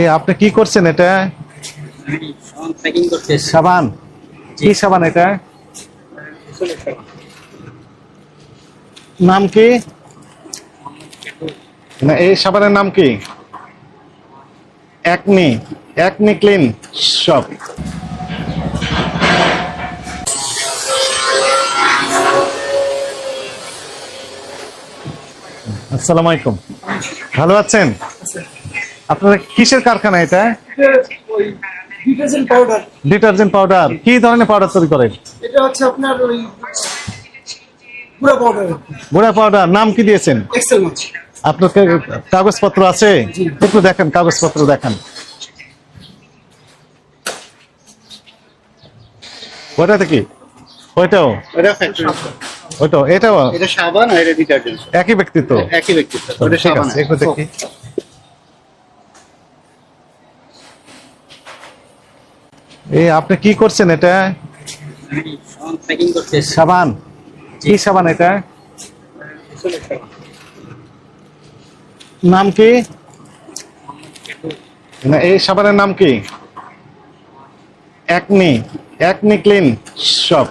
আপনি কি করছেন এটা? সাবান? কি সাবান এটা? নাম কি? না, এই সাবানের নাম কি? একনি। Acne clean shop. আসসালামু আলাইকুম। ভালো আছেন? আপনার কিসের কারখানা এটা? Detergent powder. Detergent powder. কি ধরনের পাউডার তৈরি করেন? এটা হচ্ছে আপনার ওই গুঁড়া পাউডার। গুঁড়া পাউডার। নাম কি দিয়েছেন? এক্সেল মাছ। আপনার কাগজপত্র আছে? একটু দেখেন, কাগজপত্র দেখান। ওটাতে কি? ওইটাও? এটা ফ্যাক্টরি। ওইটাও? এটাও এটা সাবান আর এটা ডিটারজেন্ট। একই ব্যক্তিত্ব? একই ব্যক্তিত্ব। ওটা ঠিক সাবান। আছে, একটু দেখি। আপনি কি করছেন এটা? প্যাকিং করতে সাবান? কি সাবান এটা? নাম কি? না, এই সাবানের নাম কি? একনি। Acne clean shop.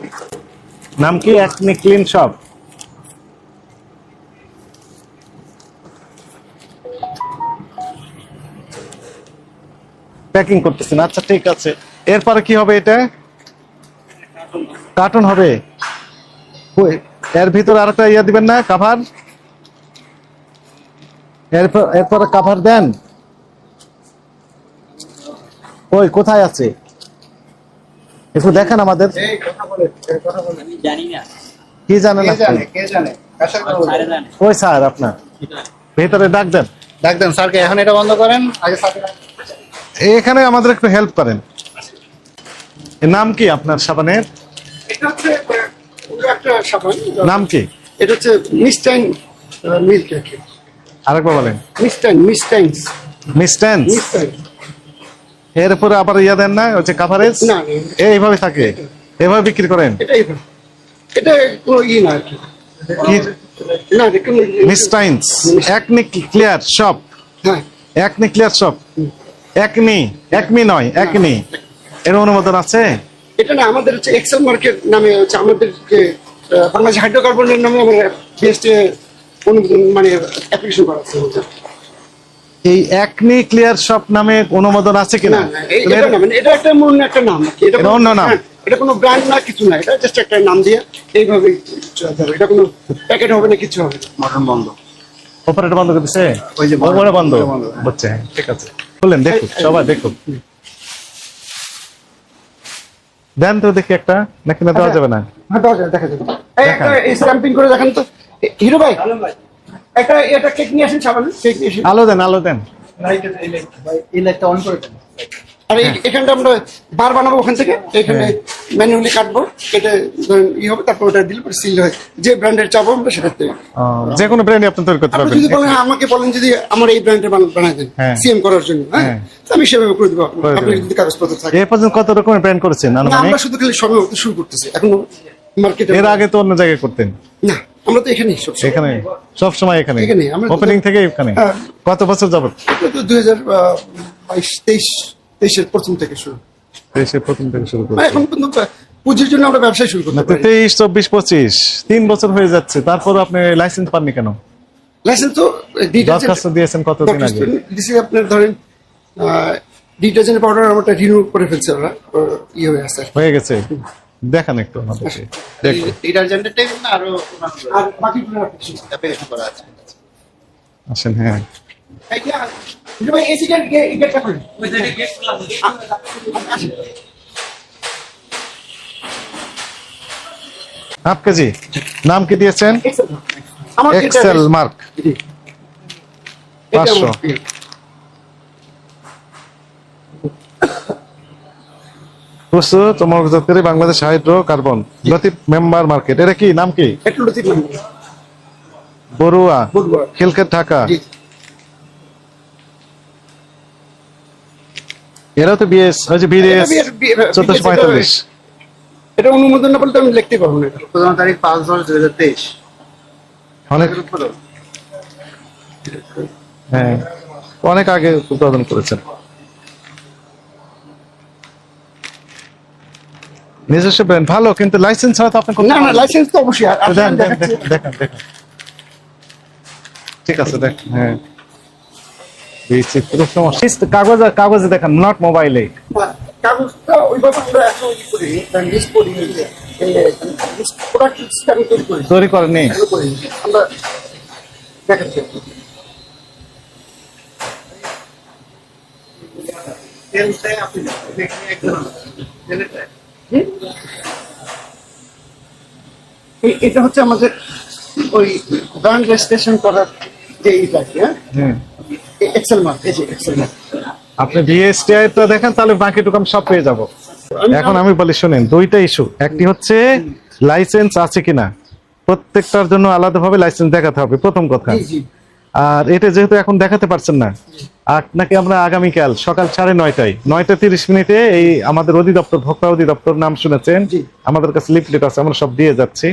নাম কি? Acne clean shop. প্যাকিং করতেছেন? আচ্ছা, ঠিক আছে। এরপরে কি হবে এটা? কার্টুন হবে? এর ভিতরে আরেকটা ইয়া দিবেন না, কাভার? এরপরে কাভার দেন। ওই কোথায় আছে একটু দেখেন আমাদের। কি জানেন আপনি? কে জানে? ওই স্যার আপনার ভেতরে ডাক দেন। ডাক দেন স্যারকে। এখন এটা বন্ধ করেন। আগে স্যারকে এখানে আমাদের একটু হেল্প করেন। এর নাম কি আপনার সাবানের? এটা হচ্ছে পুরো একটা সাবান। নাম কি? এটা হচ্ছে মিস্টাইন মিল্ক। আরেকবার বলেন। মিস্টাইন। মিস্টেন্স? মিস্টাইন। এর উপরে আবার ইয়া দেন না, হচ্ছে কাভারেজ? না, এইভাবে থাকে, এইভাবে বিক্রি করেন? এটাই এটা কোনো ই না আর কি। কি? না, এটা কোনো মিস্টাইন্স একনি ক্লিয়ার শপ। হ্যাঁ। Acne clear shop. Acne, Acme নয়, একনি। এর অনুমোদন আছে? এটা না, আমাদের হচ্ছে এক্সেল মার্কেট নামে হচ্ছে আমাদের যে বাংলাদেশ হাইড্রোকার্বনের নামে আমরা বিএসটি মানে অ্যাপ্লিকেশন করা আছে। এই একনি ক্লিয়ার শপ নামে অনুমোদন আছে কিনা? না, এটা না, মানে এটা একটা অন্য একটা নাম আর কি। এটা এটা অন্য নাম? হ্যাঁ, এটা কোনো ব্র্যান্ড না, কিছু না। এটা জাস্ট একটা নাম দিয়ে এইভাবে চলবে। এটা কোনো প্যাকেট হবে না, কিছু হবে না। মটন বন্ধ। অপারেটর বন্ধ করে দিছে? ওই যে ওপরে বন্ধ বন্ধ। হচ্ছে। হ্যাঁ, ঠিক আছে, বললেন দেখুন, সবাই দেখুন। দেন তো দেখি একটা, নাকি না দেওয়া যাবে না? হ্যাঁ, দেখা যাবে। এই দেখান। একটা স্ট্যাম্পিং করে দেখান তো। হিরো ভাই, এটা কেক নিয়ে আসেন, সাবান কেক নিয়ে আসেন। আলো দেন, আলো দেন। এই লাইটটা অন করে দেন। আর এখানটা আমরা বার বানাবো ওখান থেকে। এখানে ম্যানুয়ালি কাটবো, কেটে ই হবে, তারপর ওটা দিলে পরে সিল হয়। যে ব্র্যান্ডের চাবো আমরা সেটাতে। যে কোনো ব্র্যান্ডে আপনি তৈরি করতে আপনি পারবেন। যদি বলেন, আমাকে বলেন যদি আমার এই ব্র্যান্ডের বানাই দেন হ্যাঁ। সিএম করার জন্য, হ্যাঁ, হ্যাঁ। তো আমি সেভাবে করে দেবো। করে আপনি দেবেন। যদি কাগজপত্র থাকে। এ পর্যন্ত কত রকমের ব্র্যান্ড করেছেন না, আনুমানিক? আমরা শুধু খালি সবে শুরু করতেছি এখন মার্কেটে। এর আগে তো অন্য জায়গায় করতেন? না, আমরা তো এখানেই সব এখানে সব সময়? এখানে এখানেই, আমরা তো- ওপেনিং থেকে এখানে? হ্যাঁ। কত বছর যাবত? 2022-23 প্রথম থেকে শুরু। দেশের প্রথম থেকে শুরু করে? এখন পর্যন্ত পুঁজির জন্য আমরা ব্যবসা শুরু করতে পারি। 23, 24, 25 3 বছর হয়ে যাচ্ছে, তারপর আপনি লাইসেন্স পাননি কেন? লাইসেন্স তো দরখাস্ত দিয়েছেন কতদিন আগে? দিছি আপনার ধরেন ডিটারজেন্ট পাউডার আমরা রিনিউ করে ফেলছি, আমরা ইয়ে হয়ে আছে। হয়ে গেছে? দেখান একটু আমাদেরকে, দেখুন। ডিটারজেন্টের টাইপ না আরো আর বাকি অ্যাপ্লিকেশন করা আছে। আসেন। হ্যাঁ, হাফ কেজি। নাম কি দিয়েছেন? Excel mark 500। প্রস্তুত চমকদার Bangladesh hydrocarbon Latif member market. এটা কি নাম কি? বড়ুয়া, খিলক্ষেত, ঢাকা। এরা তো বিএস, ওই যে বিএস 1445। এটা অনুমোদন না বলতে আমি লিখতে পারবো না। প্রথম তারিখ 5/10/2023। অনেক, হ্যাঁ, অনেক আগে উৎপাদন করেছেন। নিজস্ব ব্র্যান্ড ভালো, কিন্তু লাইসেন্স ছাড়া তো আপনি করতে না না পারবেন না। লাইসেন্স তো অবশ্যই আর দেন, দেন, দেখাচ্ছি। দেখেন, দেখেন, দেখেন। ঠিক আছে, দেখ, হ্যাঁ। বিচিত্র সমস্যা। কাগজে দেখেন, নট মোবাইলে। কাগজটা ওইভাবে আমরা এখন ই করি লিস্ট করি প্রোডাক্ট লিস্ট আমি তৈরি করি তৈরি করেনি? এগুলো করি আমরা দেখাচ্ছি তেলটাই আপনি এখানে একজন তেলটা এটা হচ্ছে আমাদের ওই ব্র্যান্ড রেজিস্ট্রেশন করার যে এটা কি, হ্যাঁ হুম। এক্সেল মার্ক, এই যে এক্সেল মার্ক। আপনি বিএসটিআই টা দেখেন, তাহলে বাকিটুকু আমি সব পেয়ে যাব। এখন আমি বলি শুনেন, দুইটা ইস্যু। একটি হচ্ছে লাইসেন্স আছে কিনা, প্রত্যেকটার জন্য আলাদাভাবে লাইসেন্স দেখাতে হবে, প্রথম কথা। জি জি আর এটা যেহেতু এখন দেখাতে পারছেন না, আপনাকে আমরা আগামীকাল সকাল 9:30টায় 9:30 এই আমাদের অধিদপ্তর, ভোক্তা অধিদপ্তর নাম শুনেছেন, জি। আমাদের কাছে লিফলেট আছে, আমরা সব দিয়ে যাচ্ছি।